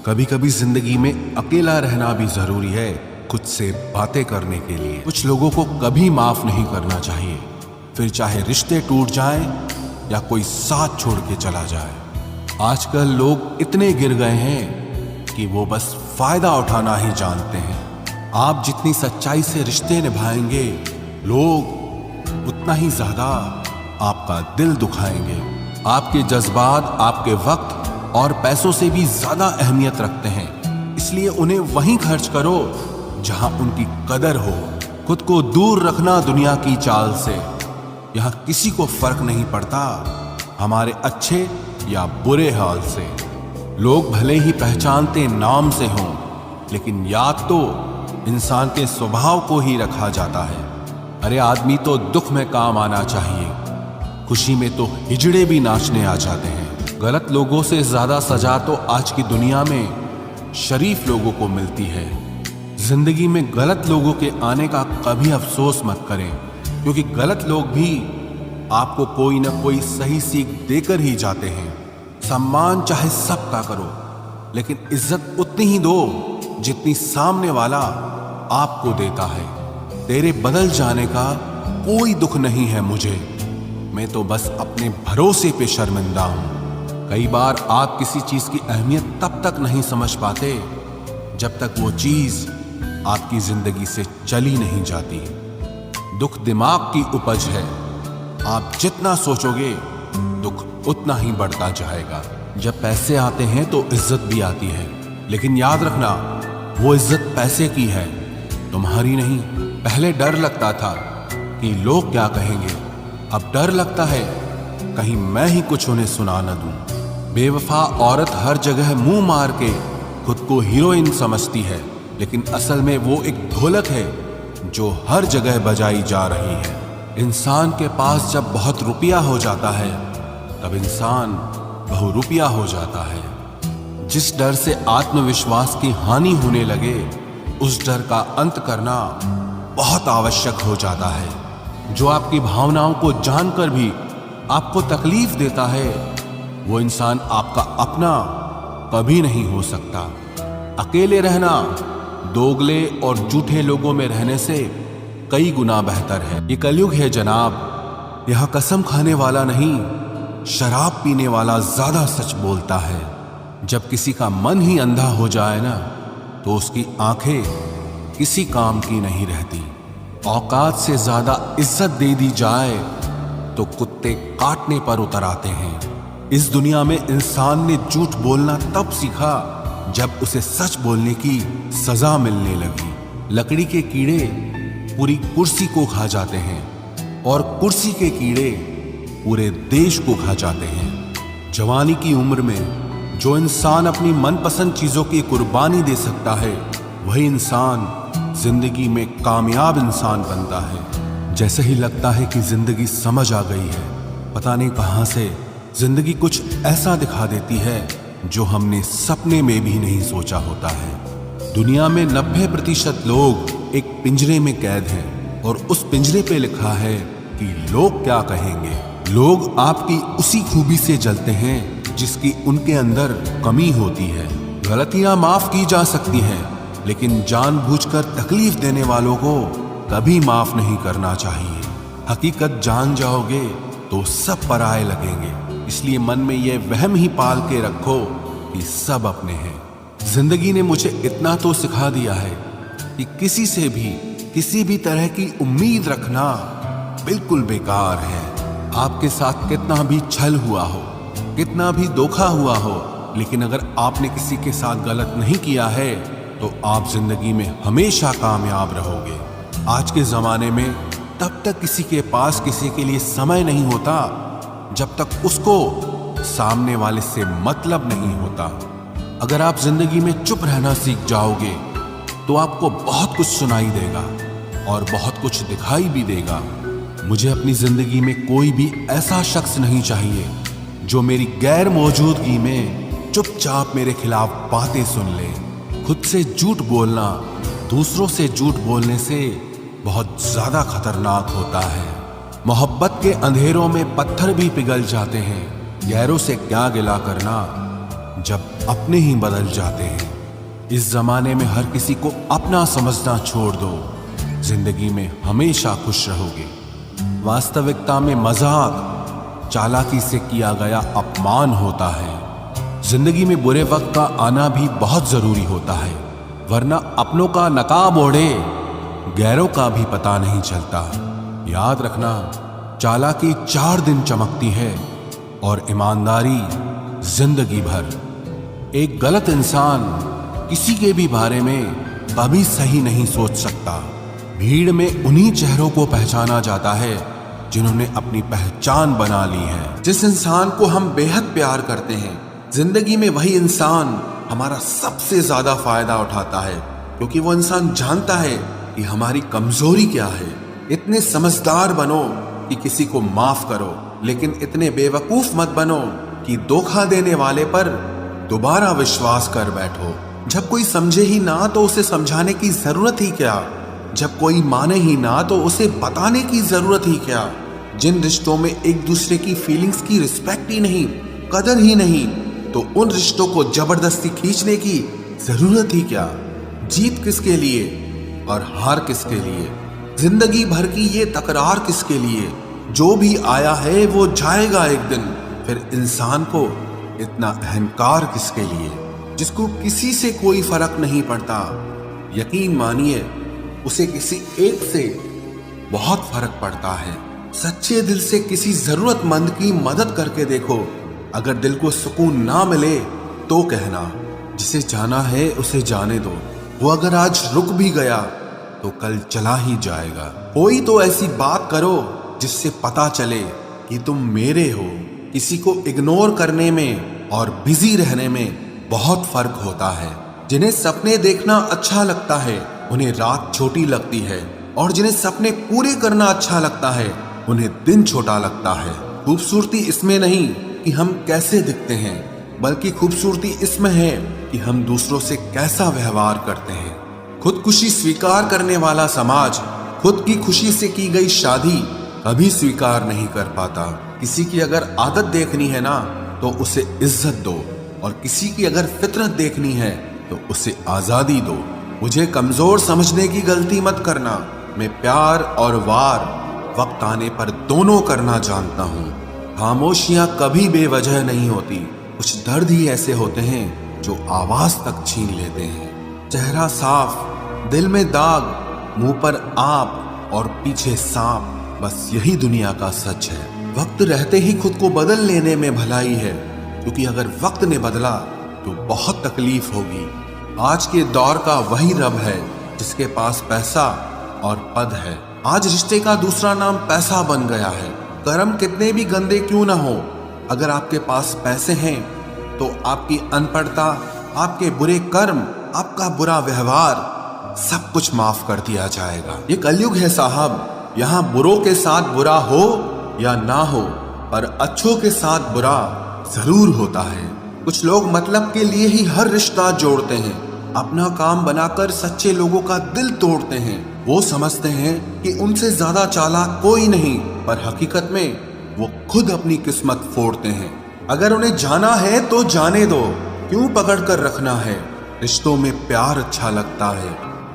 कभी कभी जिंदगी में अकेला रहना भी जरूरी है खुद से बातें करने के लिए। कुछ लोगों को कभी माफ नहीं करना चाहिए, फिर चाहे रिश्ते टूट जाएं या कोई साथ छोड़ के चला जाए। आजकल लोग इतने गिर गए हैं कि वो बस फायदा उठाना ही जानते हैं। आप जितनी सच्चाई से रिश्ते निभाएंगे, लोग उतना ही ज्यादा आपका दिल दुखाएंगे। आपके जज्बात आपके वक्त और पैसों से भी ज्यादा अहमियत रखते हैं, इसलिए उन्हें वहीं खर्च करो जहां उनकी कदर हो। खुद को दूर रखना दुनिया की चाल से। यहां किसी को फर्क नहीं पड़ता हमारे अच्छे या बुरे हाल से। लोग भले ही पहचानते नाम से हों, लेकिन याद तो इंसान के स्वभाव को ही रखा जाता है। अरे आदमी तो दुख में काम आना चाहिए, खुशी में तो हिजड़े भी नाचने आ जाते हैं। गलत लोगों से ज्यादा सजा तो आज की दुनिया में शरीफ लोगों को मिलती है। जिंदगी में गलत लोगों के आने का कभी अफसोस मत करें, क्योंकि गलत लोग भी आपको कोई ना कोई सही सीख देकर ही जाते हैं। सम्मान चाहे सबका करो, लेकिन इज्जत उतनी ही दो जितनी सामने वाला आपको देता है। तेरे बदल जाने का कोई दुख नहीं है मुझे, मैं तो बस अपने भरोसे पे शर्मिंदा हूं। कई बार आप किसी चीज की अहमियत तब तक नहीं समझ पाते जब तक वो चीज आपकी जिंदगी से चली नहीं जाती। दुख दिमाग की उपज है, आप जितना सोचोगे दुख उतना ही बढ़ता जाएगा। जब पैसे आते हैं तो इज्जत भी आती है, लेकिन याद रखना वो इज्जत पैसे की है, तुम्हारी नहीं। पहले डर लगता था कि लोग क्या कहेंगे, अब डर लगता है कहीं मैं ही कुछ उन्हें सुना न दूं। बेवफा औरत हर जगह मुंह मार के खुद को हीरोइन समझती है, लेकिन असल में वो एक ढोलक है जो हर जगह बजाई जा रही है। इंसान के पास जब बहुत रुपया हो जाता है, तब इंसान बहुरुपया हो जाता है। जिस डर से आत्मविश्वास की हानि होने लगे, उस डर का अंत करना बहुत आवश्यक हो जाता है। जो आपकी भावनाओं को जानकर भी आपको तकलीफ देता है, वो इंसान आपका अपना कभी नहीं हो सकता। अकेले रहना दोगले और झूठे लोगों में रहने से कई गुना बेहतर है। ये कलयुग है जनाब, यहां कसम खाने वाला नहीं, शराब पीने वाला ज्यादा सच बोलता है। जब किसी का मन ही अंधा हो जाए ना, तो उसकी आंखें किसी काम की नहीं रहती। औकात से ज्यादा इज्जत दे दी जाए तो कुत्ते काटने पर उतर आते हैं। इस दुनिया में इंसान ने झूठ बोलना तब सीखा जब उसे सच बोलने की सजा मिलने लगी। लकड़ी के कीड़े पूरी कुर्सी को खा जाते हैं, और कुर्सी के कीड़े पूरे देश को खा जाते हैं। जवानी की उम्र में जो इंसान अपनी मनपसंद चीजों की कुर्बानी दे सकता है, वही इंसान जिंदगी में कामयाब इंसान बनता है। जैसे ही लगता है कि जिंदगी समझ आ गई है, पता नहीं कहां से जिंदगी कुछ ऐसा दिखा देती है जो हमने सपने में भी नहीं सोचा होता है। दुनिया में 90% लोग एक पिंजरे में कैद हैं, और उस पिंजरे पे लिखा है कि लोग क्या कहेंगे। लोग आपकी उसी खूबी से जलते हैं जिसकी उनके अंदर कमी होती है। गलतियां माफ की जा सकती हैं, लेकिन जानबूझकर तकलीफ देने वालों को कभी माफ नहीं करना चाहिए। हकीकत जान जाओगे तो सब पराये लगेंगे, इसलिए मन में यह वहम ही पाल के रखो कि सब अपने हैं। जिंदगी ने मुझे इतना तो सिखा दिया है कि किसी से भी किसी भी तरह की उम्मीद रखना बिल्कुल बेकार है। आपके साथ कितना भी छल हुआ हो, कितना भी धोखा हुआ हो, लेकिन अगर आपने किसी के साथ गलत नहीं किया है तो आप जिंदगी में हमेशा कामयाब रहोगे। आज के जमाने में तब तक किसी के पास किसी के लिए समय नहीं होता जब तक उसको सामने वाले से मतलब नहीं होता। अगर आप जिंदगी में चुप रहना सीख जाओगे तो आपको बहुत कुछ सुनाई देगा और बहुत कुछ दिखाई भी देगा। मुझे अपनी जिंदगी में कोई भी ऐसा शख्स नहीं चाहिए जो मेरी गैर मौजूदगी में चुपचाप मेरे खिलाफ बातें सुन ले। खुद से झूठ बोलना दूसरों से झूठ बोलने से बहुत ज्यादा खतरनाक होता है। मोहब्बत के अंधेरों में पत्थर भी पिघल जाते हैं, गैरों से क्या गिला करना जब अपने ही बदल जाते हैं। इस जमाने में हर किसी को अपना समझना छोड़ दो, जिंदगी में हमेशा खुश रहोगे। वास्तविकता में मजाक, चालाकी से किया गया अपमान होता है। जिंदगी में बुरे वक्त का आना भी बहुत जरूरी होता है, वरना अपनों का नकाब ओढ़े गैरों का भी पता नहीं चलता। याद रखना, चालाकी 4 दिन चमकती है और ईमानदारी जिंदगी भर। एक गलत इंसान किसी के भी बारे में कभी सही नहीं सोच सकता। भीड़ में उन्हीं चेहरों को पहचाना जाता है जिन्होंने अपनी पहचान बना ली है। जिस इंसान को हम बेहद प्यार करते हैं, जिंदगी में वही इंसान हमारा सबसे ज्यादा फायदा उठाता है, क्योंकि वो इंसान जानता है कि हमारी कमजोरी क्या है। इतने समझदार बनो कि किसी को माफ करो, लेकिन इतने बेवकूफ मत बनो कि धोखा देने वाले पर दोबारा विश्वास कर बैठो। जब कोई समझे ही ना तो उसे समझाने की जरूरत ही क्या। जब कोई माने ही ना तो उसे बताने की जरूरत ही क्या। जिन रिश्तों में एक दूसरे की फीलिंग्स की रिस्पेक्ट ही नहीं, कदर ही नहीं, तो उन रिश्तों को जबरदस्ती खींचने की जरूरत ही क्या। जीत किसके लिए और हार किसके लिए, जिंदगी भर की ये तकरार किसके लिए। जो भी आया है वो जाएगा एक दिन, फिर इंसान को इतना अहंकार किसके लिए, जिसको किसी से कोई फर्क नहीं पड़ता। यकीन मानिए, उसे किसी एक से बहुत फर्क पड़ता है। सच्चे दिल से किसी जरूरतमंद की मदद करके देखो। अगर दिल को सुकून ना मिले तो कहना, जिसे जाना है उसे जाने दो। वो अगर आज रुक भी गया तो कल चला ही जाएगा। कोई तो ऐसी बात करो जिससे पता चले कि तुम मेरे हो। किसी को इग्नोर करने में और बिजी रहने में बहुत फर्क होता है। जिन्हें सपने देखना अच्छा लगता है उन्हें रात छोटी लगती है, और जिन्हें सपने पूरे करना अच्छा लगता है उन्हें दिन छोटा लगता है। खूबसूरती इसमें नहीं कि हम कैसे दिखते हैं, बल्कि खूबसूरती इसमें है कि हम दूसरों से कैसा व्यवहार करते हैं। खुदकुशी स्वीकार करने वाला समाज खुद की खुशी से की गई शादी कभी स्वीकार नहीं कर पाता। किसी की अगर आदत देखनी है ना तो उसे इज्जत दो, और किसी की अगर फितरत देखनी है तो उसे आजादी दो। मुझे कमजोर समझने की गलती मत करना। मैं प्यार और वार वक्त आने पर दोनों करना जानता हूँ। खामोशियां कभी बेवजह नहीं होती। कुछ दर्द ही ऐसे होते हैं जो आवाज तक छीन लेते हैं। चेहरा साफ, दिल में दाग, मुंह पर आप और पीछे सांप, बस यही दुनिया का सच है। वक्त रहते ही खुद को बदल लेने में भलाई है, क्योंकि अगर वक्त ने बदला तो बहुत तकलीफ होगी। आज के दौर का वही रब है जिसके पास पैसा और पद है। आज रिश्ते का दूसरा नाम पैसा बन गया है। कर्म कितने भी गंदे क्यों ना हो, अगर आपके पास पैसे हैं तो आपकी अनपढ़ता, आपके बुरे कर्म, आपका बुरा व्यवहार सब कुछ माफ कर दिया जाएगा। ये कलयुग है साहब, यहाँ बुरों के साथ बुरा हो या ना हो, पर अच्छों के साथ बुरा जरूर होता है। कुछ लोग मतलब के लिए ही हर रिश्ता जोड़ते हैं, अपना काम बनाकर सच्चे लोगों का दिल तोड़ते हैं। वो समझते हैं कि उनसे ज्यादा चालाक कोई नहीं, पर हकीकत में वो खुद अपनी किस्मत फोड़ते हैं। अगर उन्हें जाना है तो जाने दो, क्यों पकड़ कर रखना है। रिश्तों में प्यार अच्छा लगता है,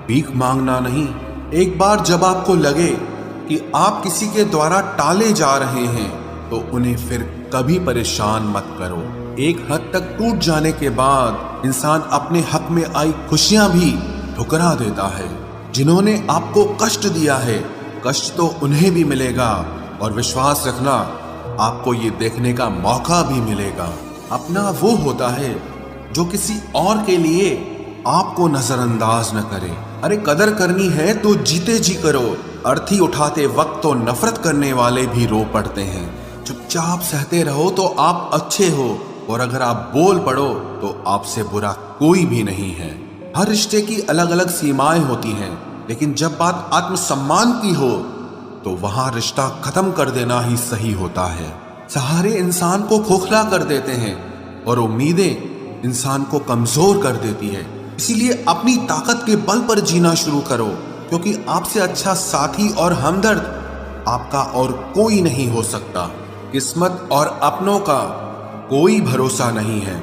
भीख मांगना नहीं। एक बार जब आपको लगे कि आप किसी के द्वारा टाले जा रहे हैं तो उन्हें फिर कभी परेशान मत करो। एक हद तक टूट जाने के बाद इंसान अपने हक में आई खुशियां भी ठुकरा देता है। जिन्होंने आपको कष्ट दिया है, कष्ट तो उन्हें भी मिलेगा, और विश्वास रखना, आपको ये देखने का मौका भी मिलेगा। अपना वो होता है जो किसी और के लिए आपको नजरअंदाज न करे। अरे कदर करनी है तो जीते जी करो। अर्थी उठाते वक्त तो नफरत करने वाले भी रो पड़ते हैं। चुपचाप सहते रहो तो आप अच्छे हो, और अगर आप बोल पड़ो तो आपसे बुरा कोई भी नहीं है। हर रिश्ते की अलग अलग सीमाएं होती हैं, लेकिन जब बात आत्मसम्मान की हो तो वहां रिश्ता खत्म कर देना ही सही होता है। सहारे इंसान को खोखला कर देते हैं और उम्मीदें इंसान को कमजोर कर देती है। इसीलिए अपनी ताकत के बल पर जीना शुरू करो, क्योंकि आपसे अच्छा साथी और हमदर्द आपका और कोई नहीं हो सकता। किस्मत और अपनों का कोई भरोसा नहीं है।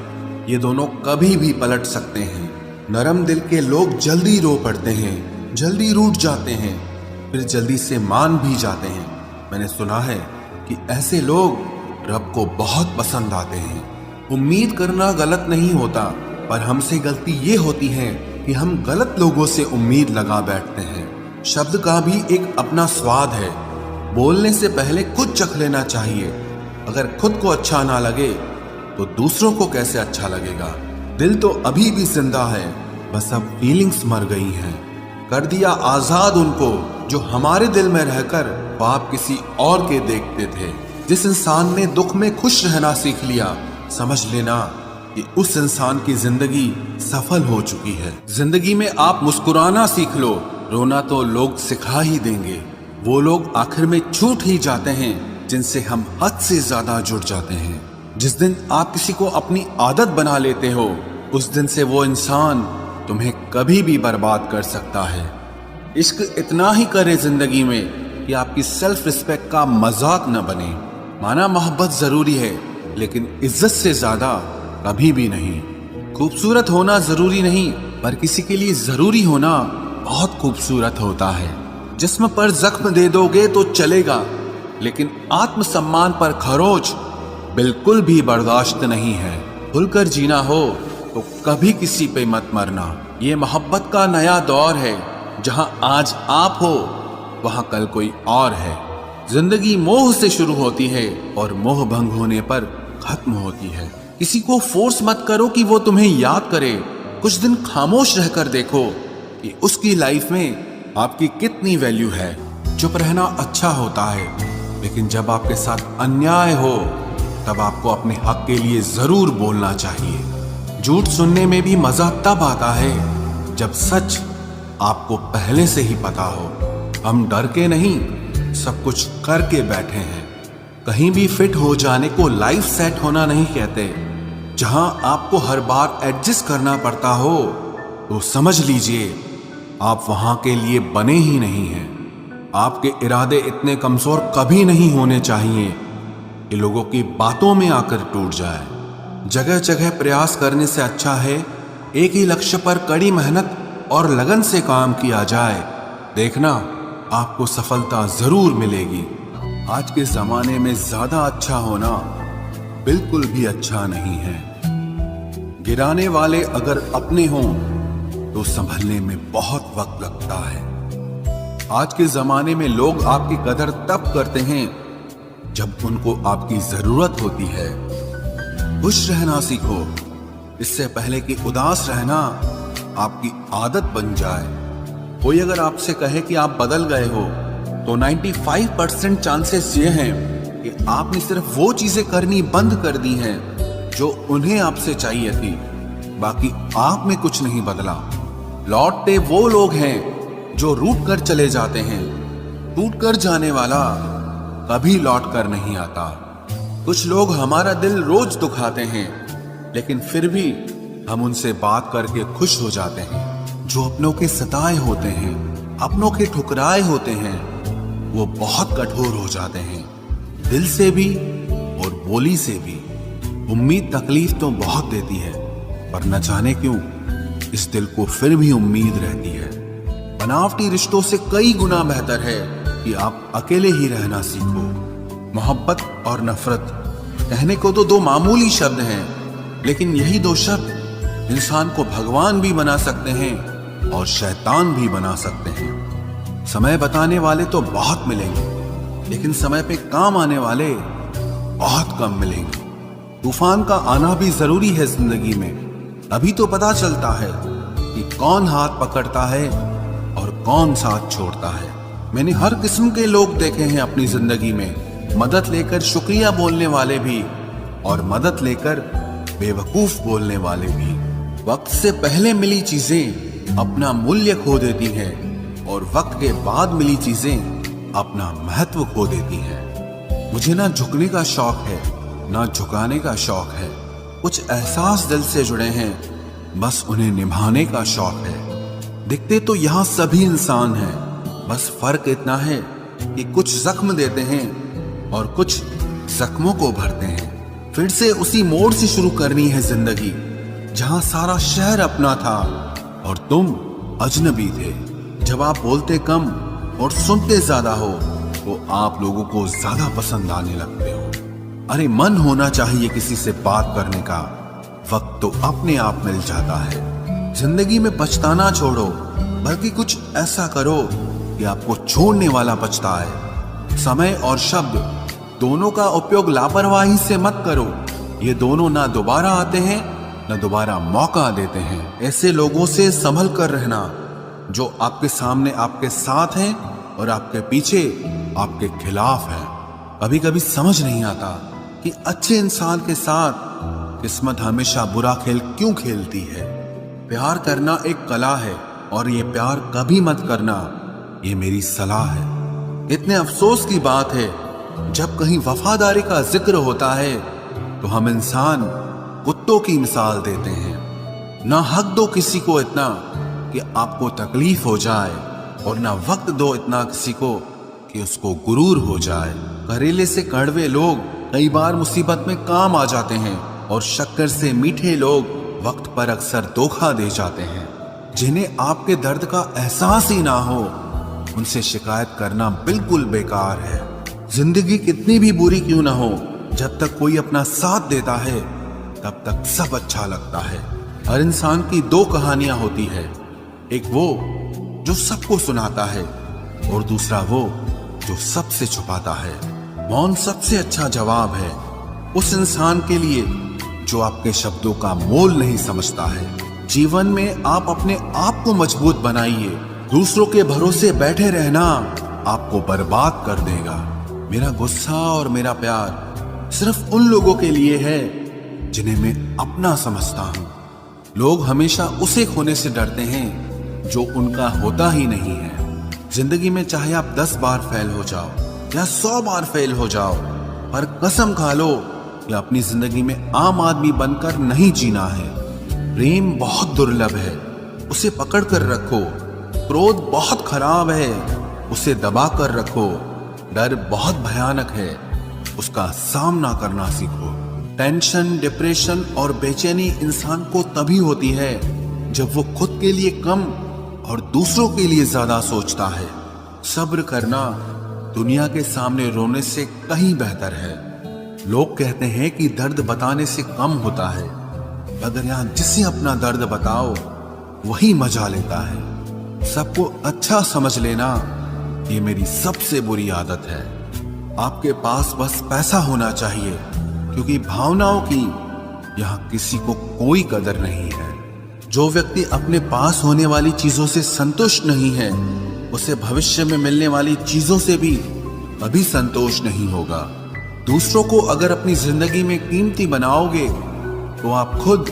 ये दोनों कभी भी पलट सकते हैं। नरम दिल के लोग जल्दी रो पड़ते हैं, जल्दी रूठ जाते हैं, फिर जल्दी से मान भी जाते हैं। मैंने सुना है कि ऐसे लोग रब को बहुत पसंद आते हैं। उम्मीद करना गलत नहीं होता, पर हमसे गलती ये होती है कि हम गलत लोगों से उम्मीद लगा बैठते हैं। शब्द का भी एक अपना स्वाद है। बोलने से पहले खुद चख लेना चाहिए। अगर खुद को अच्छा ना लगे तो दूसरों को कैसे अच्छा लगेगा। दिल तो अभी भी जिंदा है, बस अब फीलिंग्स मर गई हैं। कर दिया आजाद उनको जो हमारे दिल में रहकर ख्वाब किसी और के देखते थे। जिस इंसान ने दुख में खुश रहना सीख लिया, समझ लेना कि उस इंसान की जिंदगी सफल हो चुकी है। जिंदगी में आप मुस्कुराना सीख लो, रोना तो लोग सिखा ही देंगे। वो लोग आखिर में छूट ही जाते हैं जिनसे हम हद से ज्यादा जुड़ जाते हैं। जिस दिन आप किसी को अपनी आदत बना लेते हो, उस दिन से वो इंसान तुम्हें कभी भी बर्बाद कर सकता है। इश्क इतना ही करे जिंदगी में कि आपकी सेल्फ रिस्पेक्ट का मजाक न बने। माना मोहब्बत जरूरी है, लेकिन इज्जत से ज्यादा कभी भी नहीं। खूबसूरत होना जरूरी नहीं, पर किसी के लिए जरूरी होना बहुत खूबसूरत होता है। जिस्म पर जख्म दे दोगे तो चलेगा, लेकिन आत्मसम्मान पर खरोच बिल्कुल भी बर्दाश्त नहीं है। खुलकर जीना हो तो कभी किसी पे मत मरना। ये मोहब्बत का नया दौर है, जहां आज आप हो वहां कल कोई और है। जिंदगी मोह से शुरू होती है और मोह भंग होने पर खत्म होती है। किसी को फोर्स मत करो कि वो तुम्हें याद करे। कुछ दिन खामोश रहकर देखो कि उसकी लाइफ में आपकी कितनी वैल्यू है। चुप रहना अच्छा होता है, लेकिन जब आपके साथ अन्याय हो तब आपको अपने हक के लिए जरूर बोलना चाहिए। झूठ सुनने में भी मजा तब आता है जब सच आपको पहले से ही पता हो। हम डर के नहीं, सब कुछ करके बैठे हैं। कहीं भी फिट हो जाने को लाइफ सेट होना नहीं कहते। जहां आपको हर बार एडजस्ट करना पड़ता हो तो समझ लीजिए आप वहां के लिए बने ही नहीं हैं। आपके इरादे इतने कमजोर कभी नहीं होने चाहिए कि लोगों की बातों में आकर टूट जाए। जगह जगह प्रयास करने से अच्छा है एक ही लक्ष्य पर कड़ी मेहनत और लगन से काम किया जाए। देखना आपको सफलता जरूर मिलेगी। आज के जमाने में ज्यादा अच्छा होना बिल्कुल भी अच्छा नहीं है। गिराने वाले अगर अपने हों तो संभलने में बहुत वक्त लगता है। आज के जमाने में लोग आपकी कदर तब करते हैं जब उनको आपकी जरूरत होती है। खुश रहना सीखो, इससे पहले कि उदास रहना आपकी आदत बन जाए। कोई अगर आपसे कहे कि आप बदल गए हो तो 95% चांसेस ये हैं कि आपने सिर्फ वो चीजें करनी बंद कर दी हैं जो उन्हें आपसे चाहिए थी। बाकी आप में कुछ नहीं बदला। लौटते वो लोग हैं जो रूठ कर चले जाते हैं। टूट कर जाने वाला कभी लौट कर नहीं आता। कुछ लोग हमारा दिल रोज दुखाते हैं, लेकिन फिर भी हम उनसे बात करके खुश हो जाते हैं। जो अपनों के सताए होते हैं, अपनों के ठुकराए होते हैं, वो बहुत कठोर हो जाते हैं, दिल से भी और बोली से भी। उम्मीद तकलीफ तो बहुत देती है, पर न जाने क्यों इस दिल को फिर भी उम्मीद रहती है। बनावटी रिश्तों से कई गुना बेहतर है कि आप अकेले ही रहना सीखो। मोहब्बत और नफरत कहने को तो दो मामूली शब्द हैं, लेकिन यही दो शब्द इंसान को भगवान भी बना सकते हैं और शैतान भी बना सकते हैं। समय बताने वाले तो बहुत मिलेंगे, लेकिन समय पे काम आने वाले बहुत कम मिलेंगे। तूफान का आना भी जरूरी है जिंदगी में, अभी तो पता चलता है कि कौन हाथ पकड़ता है और कौन साथ छोड़ता है। मैंने हर किस्म के लोग देखे हैं अपनी जिंदगी में, मदद लेकर शुक्रिया बोलने वाले भी और मदद लेकर बेवकूफ बोलने वाले भी। वक्त से पहले मिली चीजें अपना मूल्य खो देती हैं और वक्त के बाद मिली चीजें अपना महत्व खो देती हैं। मुझे ना झुकने का शौक है ना झुकाने का शौक है। कुछ एहसास दिल से जुड़े हैं, बस उन्हें निभाने का शौक है। दिखते तो यहाँ सभी इंसान हैं, बस फर्क इतना है कि कुछ जख्म देते हैं और कुछ जख्मों को भरते हैं। फिर से उसी मोड़ से शुरू करनी है जिंदगी, जहां सारा शहर अपना था और तुम अजनबी थे। जब आप बोलते कम और सुनते ज्यादा हो तो आप लोगों को ज्यादा पसंद आने लगते हो। अरे मन होना चाहिए किसी से बात करने का, वक्त तो अपने आप मिल जाता है। जिंदगी में पछताना छोड़ो, बल्कि कुछ ऐसा करो कि आपको छोड़ने वाला पछताए। समय और शब्द दोनों का उपयोग लापरवाही से मत करो। ये दोनों ना दोबारा आते हैं न दोबारा मौका देते हैं। ऐसे लोगों से संभल कर रहना जो आपके सामने आपके साथ हैं और आपके पीछे आपके खिलाफ हैं। कभी कभी समझ नहीं आता कि अच्छे इंसान के साथ किस्मत हमेशा बुरा खेल क्यों खेलती है। प्यार करना एक कला है और ये प्यार कभी मत करना, ये मेरी सलाह है। इतने अफसोस की बात है, जब कहीं वफादारी का जिक्र होता है तो हम इंसान कुत्तों की मिसाल देते हैं। ना हक दो किसी को इतना कि आपको तकलीफ हो जाए और ना वक्त दो इतना किसी को कि उसको गुरूर हो जाए। करेले से कड़वे लोग कई बार मुसीबत में काम आ जाते हैं और शक्कर से मीठे लोग वक्त पर अक्सर धोखा दे जाते हैं। जिन्हें आपके दर्द का एहसास ही ना हो उनसे शिकायत करना बिल्कुल बेकार है। जिंदगी कितनी भी बुरी क्यों ना हो, जब तक कोई अपना साथ देता है तब तक सब अच्छा लगता है। हर इंसान की दो कहानियां होती है, एक वो जो सबको सुनाता है और दूसरा वो जो सबसे छुपाता है। मौन सबसे अच्छा जवाब है उस इंसान के लिए जो आपके शब्दों का मोल नहीं समझता है। जीवन में आप अपने आप को मजबूत बनाइए। दूसरों के भरोसे बैठे रहना आपको बर्बाद कर देगा। मेरा गुस्सा और मेरा प्यार सिर्फ उन लोगों के लिए है जिन्हें मैं अपना समझता हूं। लोग हमेशा उसे खोने से डरते हैं जो उनका होता ही नहीं है। जिंदगी में चाहे आप 10 बार फेल हो जाओ या 100 बार फेल हो जाओ, पर कसम खा लो कि अपनी जिंदगी में आम आदमी बनकर नहीं जीना है। प्रेम बहुत दुर्लभ है, उसे पकड़ कर रखो। क्रोध बहुत खराब है, उसे दबा कर रखो। डर बहुत भयानक है, उसका सामना करना सीखो। टेंशन, डिप्रेशन और बेचैनी इंसान को तभी होती है जब वो खुद के लिए कम और दूसरों के लिए ज्यादा सोचता है। सब्र करना दुनिया के सामने रोने से कहीं बेहतर है। लोग कहते हैं कि दर्द बताने से कम होता है, अगर यहां जिसे अपना दर्द बताओ वही मजा लेता है। सबको अच्छा समझ लेना ये मेरी सबसे बुरी आदत है। आपके पास बस पैसा होना चाहिए, क्योंकि भावनाओं की यहाँ किसी को कोई कदर नहीं है। जो व्यक्ति अपने पास होने वाली चीजों से संतुष्ट नहीं है, उसे भविष्य में मिलने वाली चीजों से भी कभी संतोष नहीं होगा। दूसरों को अगर अपनी जिंदगी में कीमती बनाओगे तो आप खुद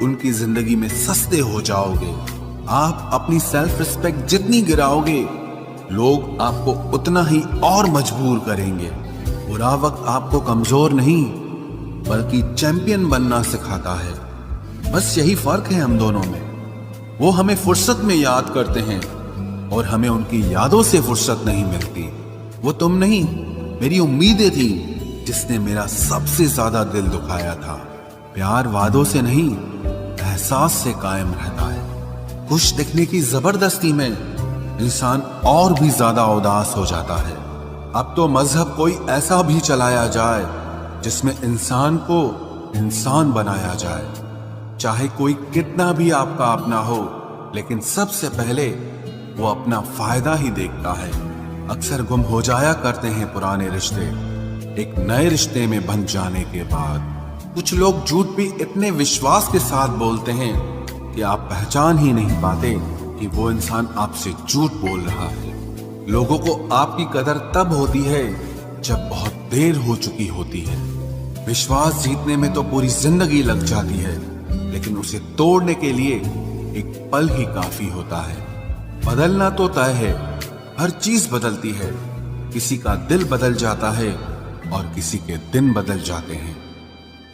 उनकी जिंदगी में सस्ते हो जाओगे। आप अपनी सेल्फ रिस्पेक्ट जितनी गिराओगे, लोग आपको उतना ही और मजबूर करेंगे। बुरा वक्त आपको कमजोर नहीं बल्कि चैंपियन बनना सिखाता है। बस यही फर्क है हम दोनों में। वो हमें फुर्सत में याद करते हैं और हमें उनकी यादों से फुर्सत नहीं मिलती। वो तुम नहीं, मेरी उम्मीदें थी जिसने मेरा सबसे ज्यादा दिल दुखाया था। प्यार वादों से नहीं, एहसास से कायम रहता है। खुश दिखने की जबरदस्ती में इंसान और भी ज्यादा उदास हो जाता है। अब तो मजहब कोई ऐसा भी चलाया जाए जिसमें इंसान को इंसान बनाया जाए। चाहे कोई कितना भी आपका अपना हो, लेकिन सबसे पहले वो अपना फायदा ही देखता है। अक्सर गुम हो जाया करते हैं पुराने रिश्ते एक नए रिश्ते में बन जाने के बाद। कुछ लोग झूठ भी इतने विश्वास के साथ बोलते हैं कि आप पहचान ही नहीं पाते कि वो इंसान आपसे झूठ बोल रहा है। लोगों को आपकी कदर तब होती है जब बहुत देर हो चुकी होती है। विश्वास जीतने में तो पूरी जिंदगी लग जाती है, लेकिन उसे तोड़ने के लिए एक पल ही काफी होता है। बदलना तो तय है, हर चीज बदलती है। किसी का दिल बदल जाता है और किसी के दिन बदल जाते हैं।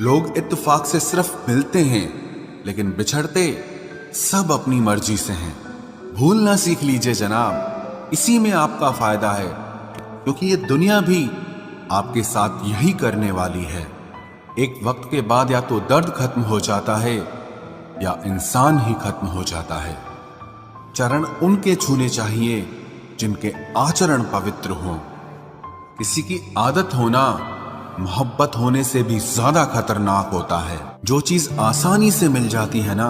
लोग इत्तेफाक से सिर्फ मिलते हैं, लेकिन बिछड़ते सब अपनी मर्जी से हैं। भूलना सीख लीजिए जनाब, इसी में आपका फायदा है, क्योंकि ये दुनिया भी आपके साथ यही करने वाली है। एक वक्त के बाद या तो दर्द खत्म हो जाता है या इंसान ही खत्म हो जाता है। चरण उनके छूने चाहिए जिनके आचरण पवित्र हों। किसी की आदत होना मोहब्बत होने से भी ज्यादा खतरनाक होता है। जो चीज आसानी से मिल जाती है ना,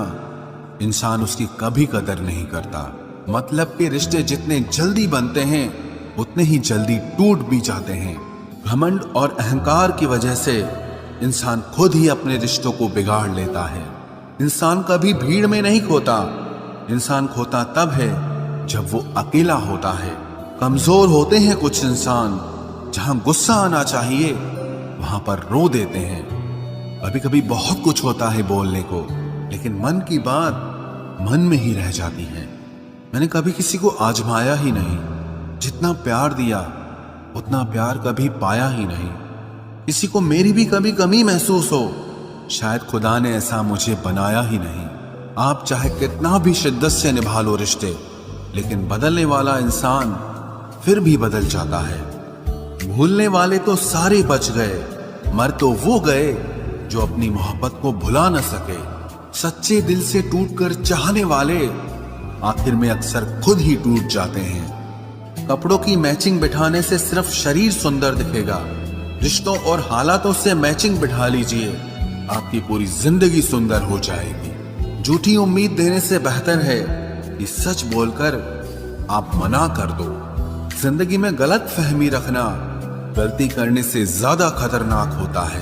इंसान उसकी कभी कदर नहीं करता। मतलब के रिश्ते जितने जल्दी बनते हैं उतने ही जल्दी टूट भी जाते हैं। घमंड और अहंकार की वजह से इंसान खुद ही अपने रिश्तों को बिगाड़ लेता है। इंसान कभी भीड़ में नहीं खोता, इंसान खोता तब है जब वो अकेला होता है। कमजोर होते हैं कुछ इंसान, जहां गुस्सा आना चाहिए वहां पर रो देते हैं। कभी कभी बहुत कुछ होता है बोलने को, लेकिन मन की बात मन में ही रह जाती है। मैंने कभी किसी को आजमाया ही नहीं, जितना प्यार दिया उतना प्यार कभी पाया ही नहीं। किसी को मेरी भी कभी कमी महसूस हो, शायद खुदा ने ऐसा मुझे बनाया ही नहीं। आप चाहे कितना भी शिद्दत से निभा लो रिश्ते, लेकिन बदलने वाला इंसान फिर भी बदल जाता है। भूलने वाले तो सारे बच गए, मर तो वो गए जो अपनी मोहब्बत को भुला न सके। सच्चे दिल से टूटकर चाहने वाले आखिर में अक्सर खुद ही टूट जाते हैं। कपड़ों की मैचिंग बिठाने से सिर्फ शरीर सुंदर दिखेगा, रिश्तों और हालातों से मैचिंग बिठा लीजिए, आपकी पूरी जिंदगी सुंदर हो जाएगी। झूठी उम्मीद देने से बेहतर है कि सच बोलकर आप मना कर दो। जिंदगी में गलत फहमी रखना गलती करने से ज्यादा खतरनाक होता है।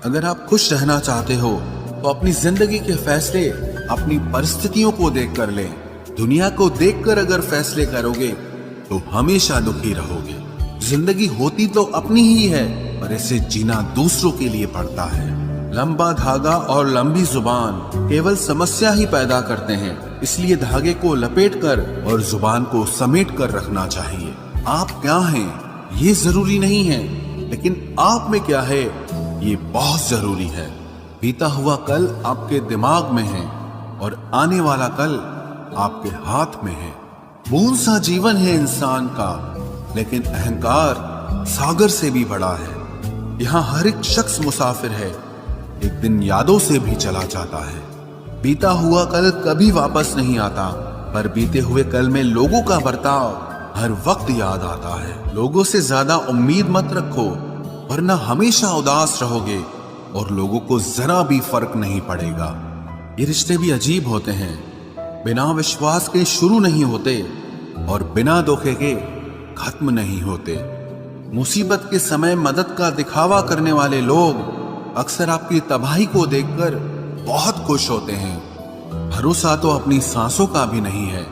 अगर आप खुश रहना चाहते हो तो अपनी जिंदगी के फैसले अपनी परिस्थितियों को देखकर लें। दुनिया को देखकर अगर फैसले करोगे तो हमेशा दुखी रहोगे। जिंदगी होती तो अपनी ही है, पर इसे जीना दूसरों के लिए पड़ता है। लंबा धागा और लंबी जुबान केवल समस्या ही पैदा करते हैं, इसलिए धागे को लपेटकर और जुबान को समेट कर रखना चाहिए। आप क्या हैं ये जरूरी नहीं है, लेकिन आप में क्या है ये बहुत जरूरी है। बीता हुआ कल आपके दिमाग में है और आने वाला कल आपके हाथ में है। बूंद सा जीवन है इंसान का, लेकिन अहंकार सागर से भी बड़ा है। यहाँ हर एक शख्स मुसाफिर है, एक दिन यादों से भी चला जाता है। बीता हुआ कल कभी वापस नहीं आता, पर बीते हुए कल में लोगों का बर्ताव हर वक्त याद आता है। लोगों से ज्यादा उम्मीद मत रखो, वरना हमेशा उदास रहोगे और लोगों को जरा भी फर्क नहीं पड़ेगा। ये रिश्ते भी अजीब होते हैं, बिना विश्वास के शुरू नहीं होते और बिना धोखे के खत्म नहीं होते। मुसीबत के समय मदद का दिखावा करने वाले लोग अक्सर आपकी तबाही को देखकर बहुत खुश होते हैं। भरोसा तो अपनी सांसों का भी नहीं है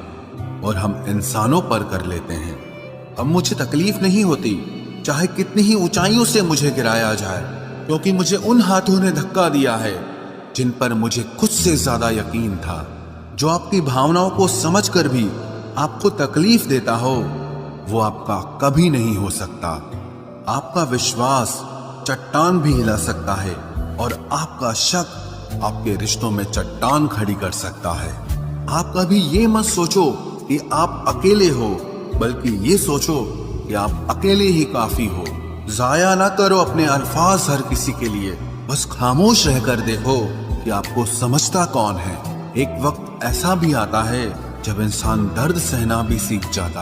और हम इंसानों पर कर लेते हैं। अब मुझे तकलीफ नहीं होती चाहे कितनी ही ऊंचाइयों से मुझे गिराया जाए, क्योंकि मुझे उन हाथों ने धक्का दिया है जिन पर मुझे खुद से ज्यादा यकीन था। जो आपकी भावनाओं को समझकर भी आपको तकलीफ देता हो, वो आपका कभी नहीं हो सकता। आपका विश्वास चट्टान भी हिला सकता है और आपका शक आपके रिश्तों में चट्टान खड़ी कर सकता है। आप कभी ये मत सोचो कि आप अकेले हो, बल्कि ये सोचो कि आप अकेले ही काफी हो। जाया ना करो अपने अल्फाज हर किसी के लिए, बस खामोश रहकर देखो कि आपको समझता कौन है। एक वक्त ऐसा भी आता है जब इंसान दर्द सहना भी सीख जाता है।